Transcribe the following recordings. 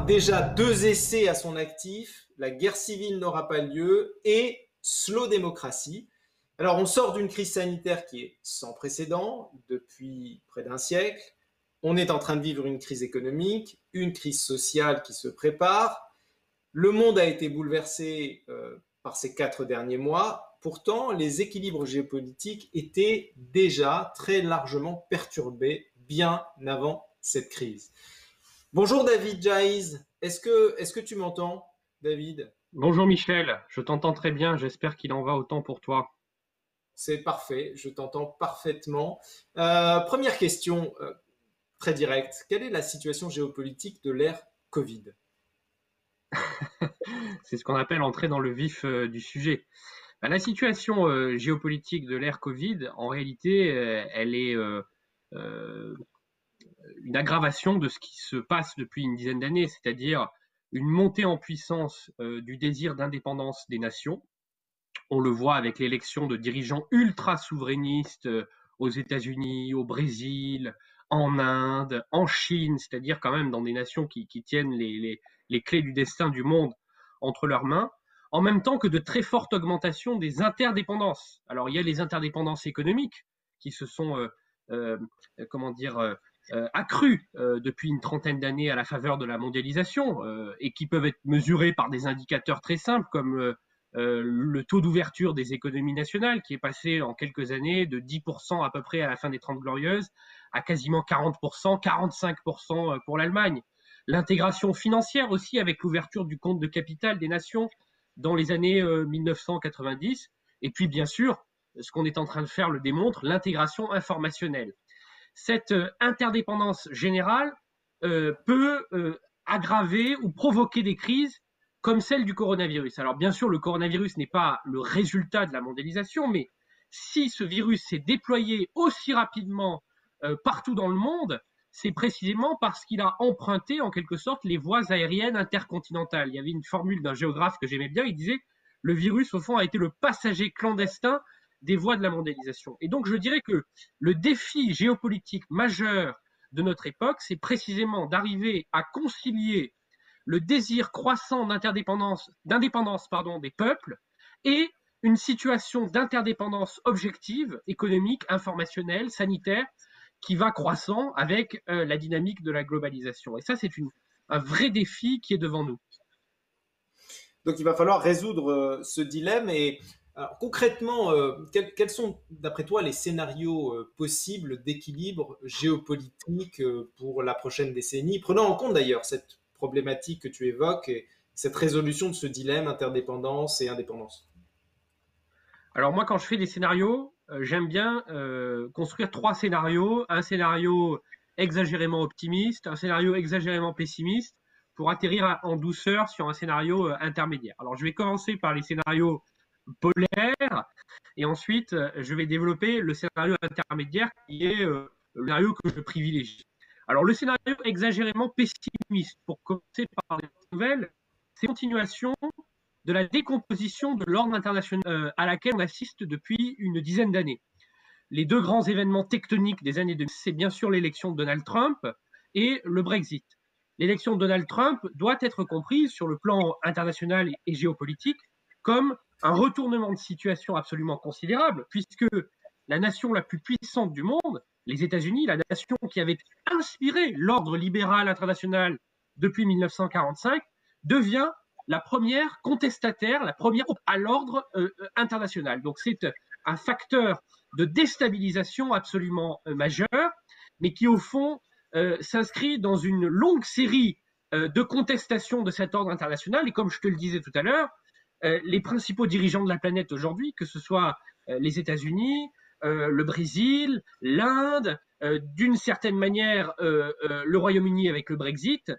déjà 2 essais à son actif, la guerre civile n'aura pas lieu et slow démocratie. Alors on sort d'une crise sanitaire qui est sans précédent depuis près d'un siècle. On est en train de vivre une crise économique, une crise sociale qui se prépare. Le monde a été bouleversé par ces 4 derniers mois. Pourtant, les équilibres géopolitiques étaient déjà très largement perturbés bien avant cette crise. Bonjour David Jaiz, est-ce que tu m'entends, David? Bonjour Michel, je t'entends très bien, j'espère qu'il en va autant pour toi. C'est parfait, je t'entends parfaitement. Première question, très directe. Quelle est la situation géopolitique de l'ère Covid? C'est ce qu'on appelle entrer dans le vif du sujet. La situation géopolitique de l'ère Covid, en réalité, elle est euh, une aggravation de ce qui se passe depuis une dizaine d'années, c'est-à-dire une montée en puissance du désir d'indépendance des nations. On le voit avec l'élection de dirigeants ultra souverainistes aux États-Unis, au Brésil, en Inde, en Chine, c'est-à-dire quand même dans des nations qui tiennent les clés du destin du monde entre leurs mains, en même temps que de très fortes augmentations des interdépendances. Alors il y a les interdépendances économiques qui se sont, euh, comment dire, accrues depuis une trentaine d'années à la faveur de la mondialisation et qui peuvent être mesurées par des indicateurs très simples comme le taux d'ouverture des économies nationales qui est passé en quelques années de 10% à peu près à la fin des 30 glorieuses à quasiment 40%, 45% pour l'Allemagne. L'intégration financière aussi avec l'ouverture du compte de capital des nations dans les années 1990. Et puis bien sûr, ce qu'on est en train de faire le démontre, l'intégration informationnelle. Cette interdépendance générale peut aggraver ou provoquer des crises comme celle du coronavirus. Alors bien sûr, le coronavirus n'est pas le résultat de la mondialisation, mais si ce virus s'est déployé aussi rapidement partout dans le monde, c'est précisément parce qu'il a emprunté en quelque sorte les voies aériennes intercontinentales. Il y avait une formule d'un géographe que j'aimais bien, il disait le virus au fond a été le passager clandestin des voies de la mondialisation. Et donc je dirais que le défi géopolitique majeur de notre époque, c'est précisément d'arriver à concilier le désir croissant d'indépendance des peuples et une situation d'interdépendance objective, économique, informationnelle, sanitaire, qui va croissant avec la dynamique de la globalisation. Et ça, c'est un vrai défi qui est devant nous. Donc il va falloir résoudre ce dilemme et alors, concrètement, quels sont, d'après toi, les scénarios possibles d'équilibre géopolitique pour la prochaine décennie, prenant en compte d'ailleurs cette problématique que tu évoques et cette résolution de ce dilemme interdépendance et indépendance? Alors moi, quand je fais des scénarios, j'aime bien construire 3 scénarios. Un scénario exagérément optimiste, un scénario exagérément pessimiste, pour atterrir en douceur sur un scénario intermédiaire. Alors je vais commencer par les scénarios polaires, et ensuite je vais développer le scénario intermédiaire qui est le scénario que je privilégie. Alors le scénario exagérément pessimiste, pour commencer par les nouvelles, c'est une continuation de la décomposition de l'ordre international à laquelle on assiste depuis une dizaine d'années. Les 2 grands événements tectoniques des années 2000, c'est bien sûr l'élection de Donald Trump et le Brexit. L'élection de Donald Trump doit être comprise sur le plan international et géopolitique comme un retournement de situation absolument considérable, puisque la nation la plus puissante du monde, les États-Unis, la nation qui avait inspiré l'ordre libéral international depuis 1945, devient la première contestataire, la première à l'ordre international. Donc c'est un facteur de déstabilisation absolument majeur, mais qui au fond s'inscrit dans une longue série de contestations de cet ordre international. Et comme je te le disais tout à l'heure, les principaux dirigeants de la planète aujourd'hui, que ce soit les États-Unis, le Brésil, l'Inde, d'une certaine manière le Royaume-Uni avec le Brexit,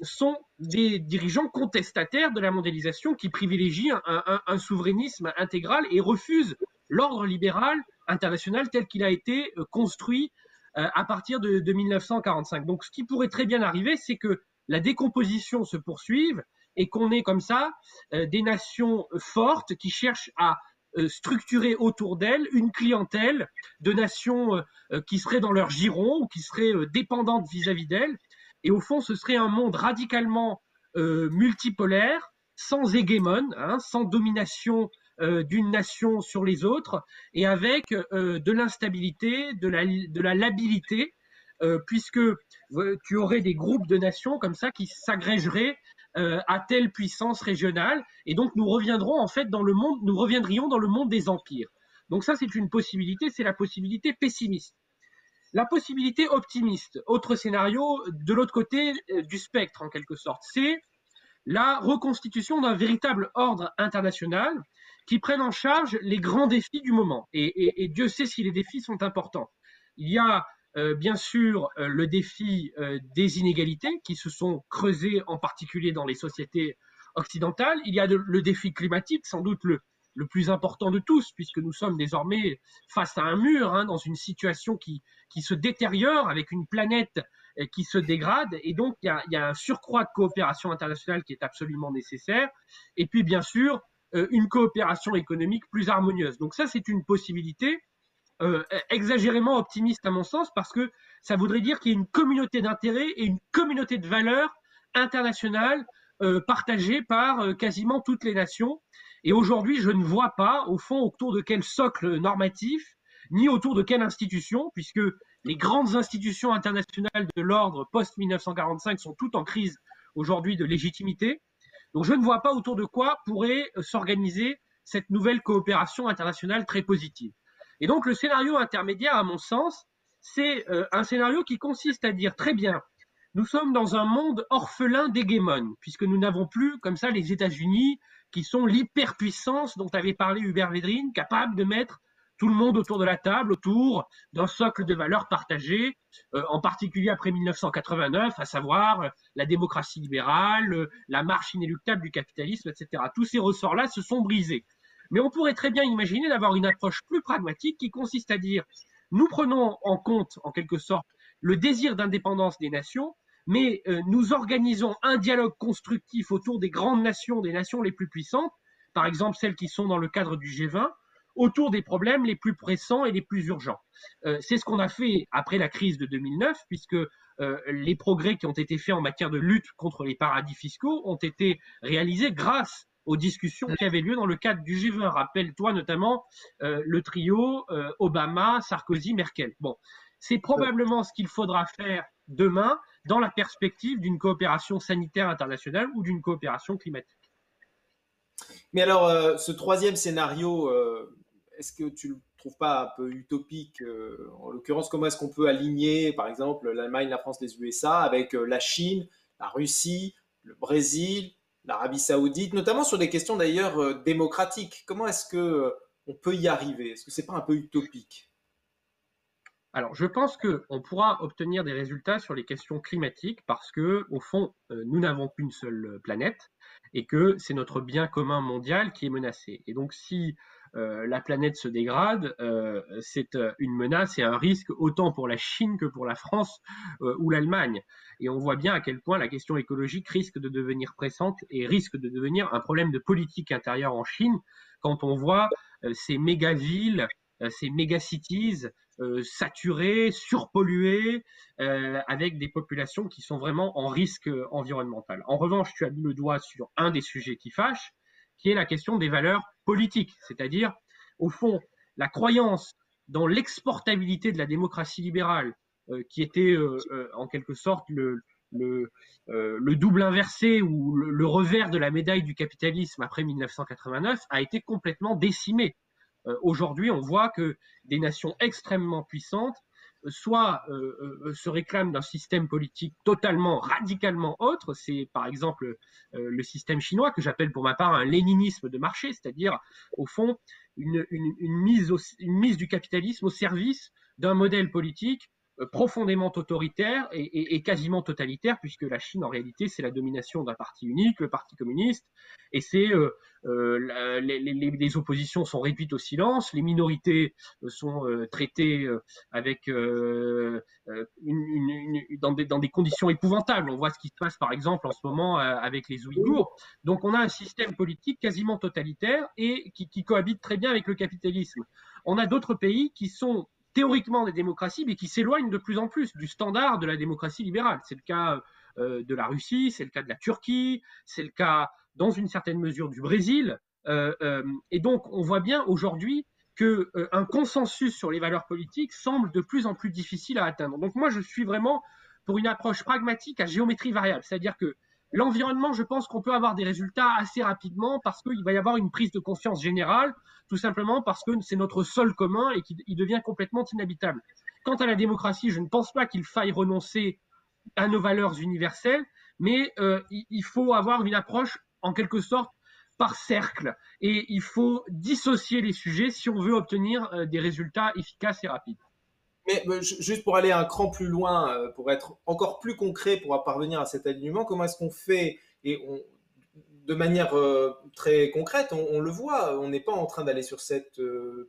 sont des dirigeants contestataires de la mondialisation qui privilégient un souverainisme intégral et refusent l'ordre libéral international tel qu'il a été construit à partir de 1945. Donc ce qui pourrait très bien arriver, c'est que la décomposition se poursuive et qu'on ait comme ça des nations fortes qui cherchent à structurer autour d'elles une clientèle de nations qui seraient dans leur giron ou qui seraient dépendantes vis-à-vis d'elles Et au fond, ce serait un monde radicalement multipolaire, sans hégémone, sans domination d'une nation sur les autres, et avec de l'instabilité, de la labilité, puisque tu aurais des groupes de nations comme ça qui s'agrégeraient à telle puissance régionale, et donc nous reviendrions dans le monde des empires. Donc ça, c'est une possibilité, c'est la possibilité pessimiste. La possibilité optimiste, autre scénario de l'autre côté du spectre en quelque sorte, c'est la reconstitution d'un véritable ordre international qui prenne en charge les grands défis du moment. Et Dieu sait si les défis sont importants. Il y a bien sûr le défi des inégalités qui se sont creusées en particulier dans les sociétés occidentales. Il y a le défi climatique, sans doute le plus important de tous, puisque nous sommes désormais face à un mur, dans une situation qui se détériore, avec une planète qui se dégrade, et donc il y a un surcroît de coopération internationale qui est absolument nécessaire, et puis bien sûr une coopération économique plus harmonieuse. Donc ça, c'est une possibilité exagérément optimiste à mon sens, parce que ça voudrait dire qu'il y a une communauté d'intérêts et une communauté de valeurs internationales partagées par quasiment toutes les nations. Et aujourd'hui, je ne vois pas, au fond, autour de quel socle normatif, ni autour de quelle institution, puisque les grandes institutions internationales de l'ordre post-1945 sont toutes en crise aujourd'hui de légitimité. Donc je ne vois pas autour de quoi pourrait s'organiser cette nouvelle coopération internationale très positive. Et donc le scénario intermédiaire, à mon sens, c'est un scénario qui consiste à dire très bien, nous sommes dans un monde orphelin d'hégémone, puisque nous n'avons plus comme ça les États-Unis qui sont l'hyperpuissance dont avait parlé Hubert Védrine, capable de mettre tout le monde autour de la table, autour d'un socle de valeurs partagées, en particulier après 1989, à savoir la démocratie libérale, la marche inéluctable du capitalisme, etc. Tous ces ressorts-là se sont brisés. Mais on pourrait très bien imaginer d'avoir une approche plus pragmatique qui consiste à dire, nous prenons en compte, en quelque sorte, le désir d'indépendance des nations, mais nous organisons un dialogue constructif autour des grandes nations, des nations les plus puissantes, par exemple celles qui sont dans le cadre du G20, autour des problèmes les plus pressants et les plus urgents. C'est ce qu'on a fait après la crise de 2009, puisque les progrès qui ont été faits en matière de lutte contre les paradis fiscaux ont été réalisés grâce aux discussions qui avaient lieu dans le cadre du G20. Rappelle-toi notamment le trio Obama, Sarkozy, Merkel. Bon, c'est probablement ce qu'il faudra faire demain dans la perspective d'une coopération sanitaire internationale ou d'une coopération climatique. Mais alors, ce troisième scénario, est-ce que tu le trouves pas un peu utopique? En l'occurrence, comment est-ce qu'on peut aligner, par exemple, l'Allemagne, la France, les USA avec la Chine, la Russie, le Brésil, l'Arabie Saoudite, notamment sur des questions d'ailleurs démocratiques? Comment est-ce que on peut y arriver? Est-ce que c'est pas un peu utopique? Alors, je pense qu'on pourra obtenir des résultats sur les questions climatiques parce que, au fond, nous n'avons qu'une seule planète et que c'est notre bien commun mondial qui est menacé. Et donc, si la planète se dégrade, c'est une menace et un risque autant pour la Chine que pour la France ou l'Allemagne. Et on voit bien à quel point la question écologique risque de devenir pressante et risque de devenir un problème de politique intérieure en Chine quand on voit ces méga-villes, ces méga-cities saturées, surpolluées, avec des populations qui sont vraiment en risque environnemental. En revanche, tu as mis le doigt sur un des sujets qui fâchent, qui est la question des valeurs politiques, c'est-à-dire, au fond, la croyance dans l'exportabilité de la démocratie libérale, qui était en quelque sorte le double inversé ou le revers de la médaille du capitalisme après 1989, a été complètement décimée. Aujourd'hui, on voit que des nations extrêmement puissantes soit se réclament d'un système politique totalement, radicalement autre. C'est par exemple le système chinois que j'appelle pour ma part un léninisme de marché, c'est-à-dire au fond une mise du capitalisme au service d'un modèle politique profondément autoritaire et quasiment totalitaire, puisque la Chine, en réalité, c'est la domination d'un parti unique, le Parti communiste, et c'est les oppositions sont réduites au silence, les minorités sont traitées avec dans des conditions épouvantables. On voit ce qui se passe, par exemple, en ce moment avec les Ouïghours. Donc, on a un système politique quasiment totalitaire et qui cohabite très bien avec le capitalisme. On a d'autres pays qui sont théoriquement des démocraties, mais qui s'éloignent de plus en plus du standard de la démocratie libérale. C'est le cas de la Russie, c'est le cas de la Turquie, c'est le cas, dans une certaine mesure, du Brésil. Et donc, on voit bien aujourd'hui qu'un consensus sur les valeurs politiques semble de plus en plus difficile à atteindre. Donc moi, je suis vraiment pour une approche pragmatique à géométrie variable, c'est-à-dire que l'environnement, je pense qu'on peut avoir des résultats assez rapidement parce qu'il va y avoir une prise de conscience générale, tout simplement parce que c'est notre sol commun et qu'il devient complètement inhabitable. Quant à la démocratie, je ne pense pas qu'il faille renoncer à nos valeurs universelles, mais il faut avoir une approche en quelque sorte par cercle et il faut dissocier les sujets si on veut obtenir des résultats efficaces et rapides. Mais juste pour aller un cran plus loin, pour être encore plus concret, pour parvenir à cet alignement, comment est-ce qu'on fait de manière très concrète, on le voit, on n'est pas en train d'aller sur cette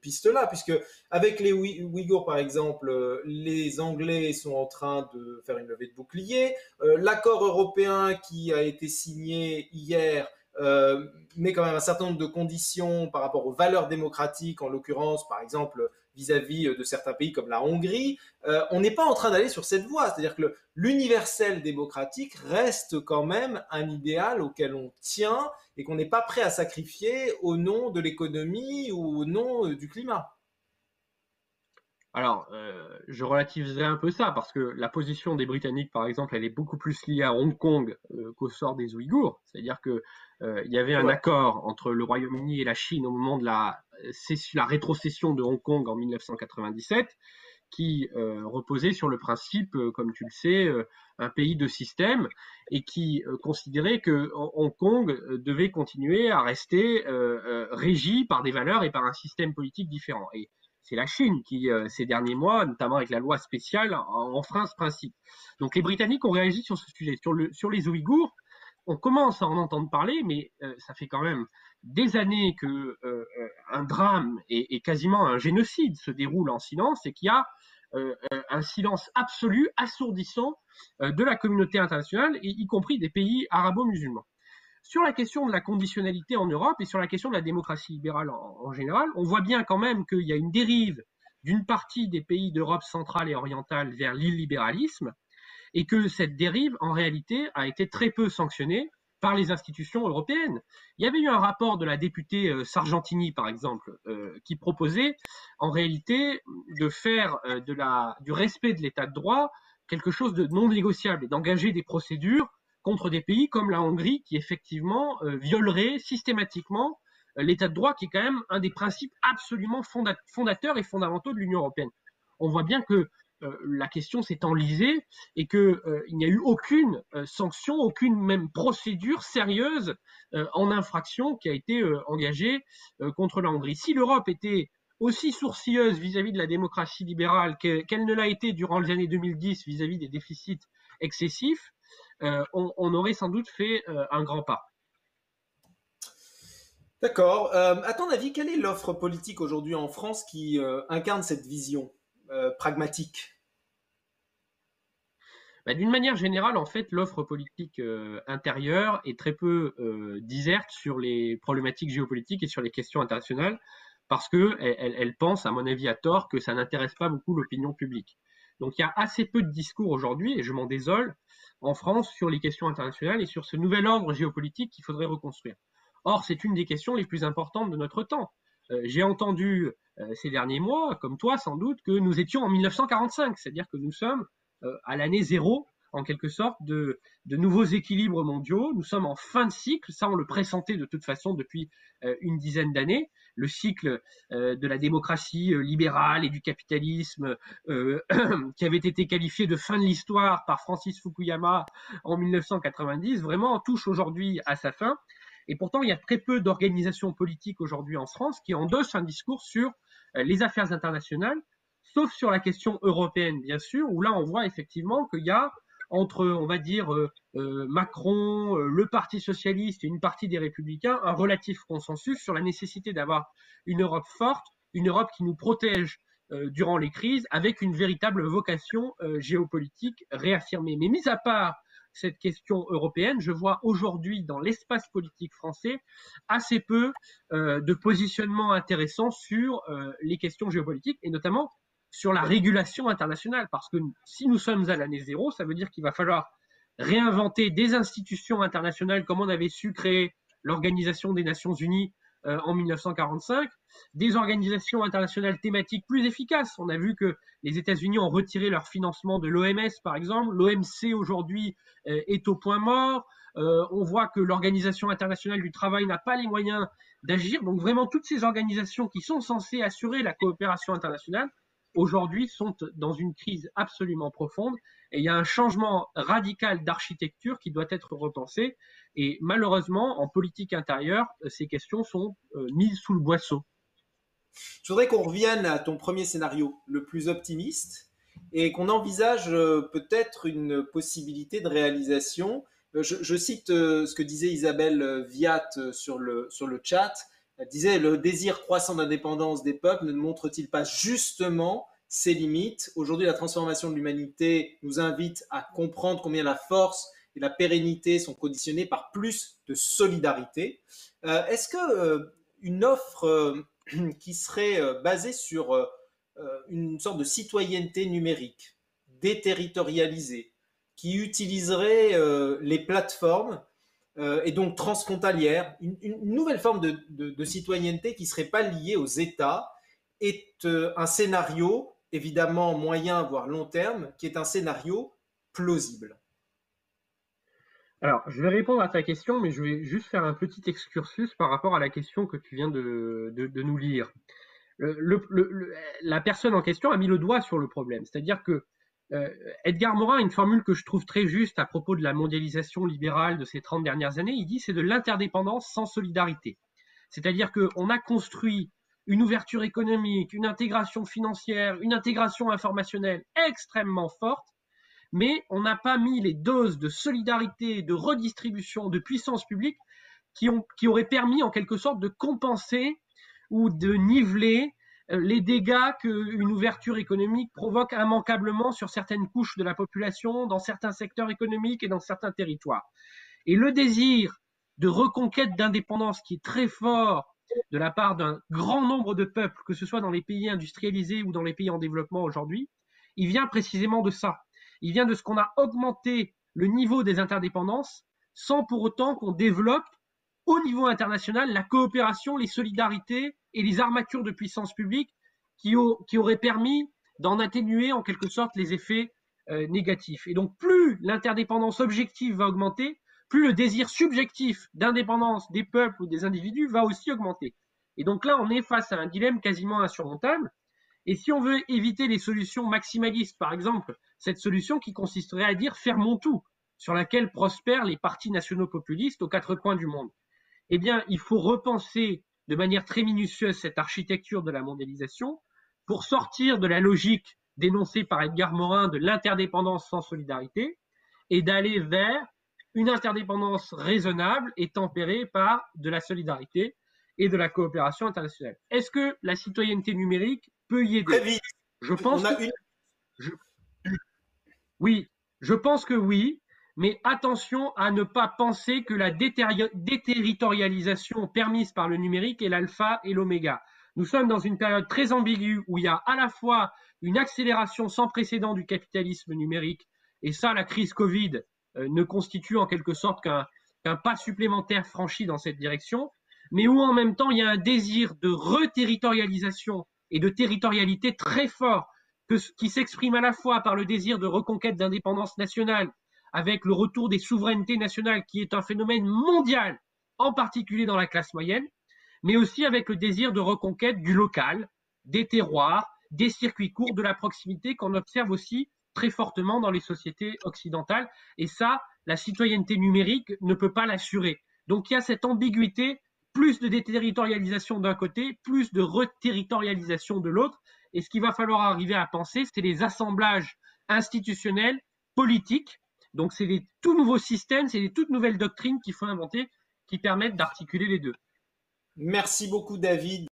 piste-là, puisque avec les Ouïghours, par exemple, les Anglais sont en train de faire une levée de bouclier. L'accord européen qui a été signé hier met quand même un certain nombre de conditions par rapport aux valeurs démocratiques, en l'occurrence, par exemple, vis-à-vis de certains pays comme la Hongrie. On n'est pas en train d'aller sur cette voie. C'est-à-dire que l'universel démocratique reste quand même un idéal auquel on tient et qu'on n'est pas prêt à sacrifier au nom de l'économie ou au nom du climat. Alors, je relativiserai un peu ça parce que la position des Britanniques, par exemple, elle est beaucoup plus liée à Hong Kong qu'au sort des Ouïghours. C'est-à-dire que il y avait un accord entre le Royaume-Uni et la Chine au moment de la rétrocession de Hong Kong en 1997 qui reposait sur le principe, comme tu le sais, un pays de système et qui considérait que Hong Kong devait continuer à rester régi par des valeurs et par un système politique différent. Et c'est la Chine qui, ces derniers mois, notamment avec la loi spéciale, enfreint ce principe. Donc les Britanniques ont réagi sur ce sujet. Sur les Ouïghours, on commence à en entendre parler, mais ça fait quand même des années que un drame et quasiment un génocide se déroule en silence et qu'il y a un silence absolu, assourdissant de la communauté internationale, y compris des pays arabo-musulmans. Sur la question de la conditionnalité en Europe et sur la question de la démocratie libérale en général, on voit bien quand même qu'il y a une dérive d'une partie des pays d'Europe centrale et orientale vers l'illibéralisme et que cette dérive, en réalité, a été très peu sanctionnée par les institutions européennes. Il y avait eu un rapport de la députée Sargentini, par exemple, qui proposait en réalité de faire du respect de l'état de droit quelque chose de non négociable et d'engager des procédures contre des pays comme la Hongrie qui effectivement violeraient systématiquement l'état de droit qui est quand même un des principes absolument fondateurs et fondamentaux de l'Union européenne. On voit bien que la question s'est enlisée et qu'il n'y a eu aucune sanction, aucune même procédure sérieuse en infraction qui a été engagée contre la Hongrie. Si l'Europe était aussi sourcilleuse vis-à-vis de la démocratie libérale qu'elle ne l'a été durant les années 2010 vis-à-vis des déficits excessifs, on aurait sans doute fait un grand pas. D'accord. À ton avis, quelle est l'offre politique aujourd'hui en France qui incarne cette vision pragmatique? D'une manière générale, en fait, l'offre politique intérieure est très peu diserte sur les problématiques géopolitiques et sur les questions internationales parce qu'elle pense, à mon avis à tort, que ça n'intéresse pas beaucoup l'opinion publique. Donc il y a assez peu de discours aujourd'hui, et je m'en désole, en France sur les questions internationales et sur ce nouvel ordre géopolitique qu'il faudrait reconstruire. Or, c'est une des questions les plus importantes de notre temps. J'ai entendu ces derniers mois, comme toi sans doute, que nous étions en 1945, c'est-à-dire que nous sommes à l'année zéro, en quelque sorte, de nouveaux équilibres mondiaux. Nous sommes en fin de cycle, ça on le pressentait de toute façon depuis une dizaine d'années. Le cycle de la démocratie libérale et du capitalisme qui avait été qualifié de fin de l'histoire par Francis Fukuyama en 1990, vraiment touche aujourd'hui à sa fin. Et pourtant, il y a très peu d'organisations politiques aujourd'hui en France qui endossent un discours sur les affaires internationales, sauf sur la question européenne, bien sûr, où là, on voit effectivement qu'il y a entre, on va dire, Macron, le Parti socialiste et une partie des Républicains, un relatif consensus sur la nécessité d'avoir une Europe forte, une Europe qui nous protège durant les crises, avec une véritable vocation géopolitique réaffirmée. Mais mis à part cette question européenne, je vois aujourd'hui dans l'espace politique français assez peu de positionnements intéressants sur les questions géopolitiques et notamment sur la régulation internationale. Parce que si nous sommes à l'année zéro, ça veut dire qu'il va falloir réinventer des institutions internationales comme on avait su créer l'Organisation des Nations Unies en 1945, des organisations internationales thématiques plus efficaces. On a vu que les États-Unis ont retiré leur financement de l'OMS, par exemple. L'OMC, aujourd'hui, est au point mort. On voit que l'Organisation internationale du travail n'a pas les moyens d'agir. Donc, vraiment, toutes ces organisations qui sont censées assurer la coopération internationale, aujourd'hui, sont dans une crise absolument profonde. Et il y a un changement radical d'architecture qui doit être repensé. Et malheureusement, en politique intérieure, ces questions sont mises sous le boisseau. Je voudrais qu'on revienne à ton premier scénario, le plus optimiste, et qu'on envisage peut-être une possibilité de réalisation. Je cite ce que disait Isabelle Viat sur le chat. Elle disait: le désir croissant d'indépendance des peuples ne montre-t-il pas justement ses limites? Aujourd'hui, la transformation de l'humanité nous invite à comprendre combien la force et la pérennité sont conditionnées par plus de solidarité. Est-ce que une offre qui serait basée sur une sorte de citoyenneté numérique, déterritorialisée, qui utiliserait les plateformes et donc transfrontalière, une nouvelle forme de citoyenneté qui ne serait pas liée aux États, est un scénario, évidemment moyen voire long terme, qui est un scénario plausible. Alors, je vais répondre à ta question, mais je vais juste faire un petit excursus par rapport à la question que tu viens de nous lire. La personne en question a mis le doigt sur le problème, c'est-à-dire que Edgar Morin a une formule que je trouve très juste à propos de la mondialisation libérale de ces 30 dernières années. Il dit: c'est de l'interdépendance sans solidarité. C'est-à-dire qu'on a construit une ouverture économique, une intégration financière, une intégration informationnelle extrêmement forte, mais on n'a pas mis les doses de solidarité, de redistribution, de puissance publique qui auraient permis en quelque sorte de compenser ou de niveler les dégâts qu'une ouverture économique provoque immanquablement sur certaines couches de la population, dans certains secteurs économiques et dans certains territoires. Et le désir de reconquête d'indépendance qui est très fort de la part d'un grand nombre de peuples, que ce soit dans les pays industrialisés ou dans les pays en développement aujourd'hui, il vient précisément de ça. Il vient de ce qu'on a augmenté le niveau des interdépendances sans pour autant qu'on développe au niveau international la coopération, les solidarités et les armatures de puissance publique qui auraient permis d'en atténuer en quelque sorte les effets négatifs. Et donc plus l'interdépendance objective va augmenter, plus le désir subjectif d'indépendance des peuples ou des individus va aussi augmenter. Et donc là, on est face à un dilemme quasiment insurmontable. Et si on veut éviter les solutions maximalistes, par exemple, cette solution qui consisterait à dire fermons tout, sur laquelle prospèrent les partis nationaux populistes aux quatre coins du monde, eh bien, il faut repenser de manière très minutieuse cette architecture de la mondialisation pour sortir de la logique dénoncée par Edgar Morin de l'interdépendance sans solidarité et d'aller vers une interdépendance raisonnable et tempérée par de la solidarité et de la coopération internationale. Est-ce que la citoyenneté numérique peut y aider? Très vite. Je pense oui, je pense que oui, mais attention à ne pas penser que la déterritorialisation permise par le numérique est l'alpha et l'oméga. Nous sommes dans une période très ambiguë où il y a à la fois une accélération sans précédent du capitalisme numérique, et ça, la crise Covid ne constitue en quelque sorte qu'un pas supplémentaire franchi dans cette direction, mais où en même temps il y a un désir de reterritorialisation et de territorialité très fort qui s'exprime à la fois par le désir de reconquête d'indépendance nationale avec le retour des souverainetés nationales qui est un phénomène mondial, en particulier dans la classe moyenne, mais aussi avec le désir de reconquête du local, des terroirs, des circuits courts, de la proximité qu'on observe aussi très fortement dans les sociétés occidentales. Et ça, la citoyenneté numérique ne peut pas l'assurer. Donc il y a cette ambiguïté, plus de déterritorialisation d'un côté, plus de reterritorialisation de l'autre. Et ce qu'il va falloir arriver à penser, c'est les assemblages institutionnels, politiques. Donc c'est des tout nouveaux systèmes, c'est des toutes nouvelles doctrines qu'il faut inventer qui permettent d'articuler les deux. Merci beaucoup, David.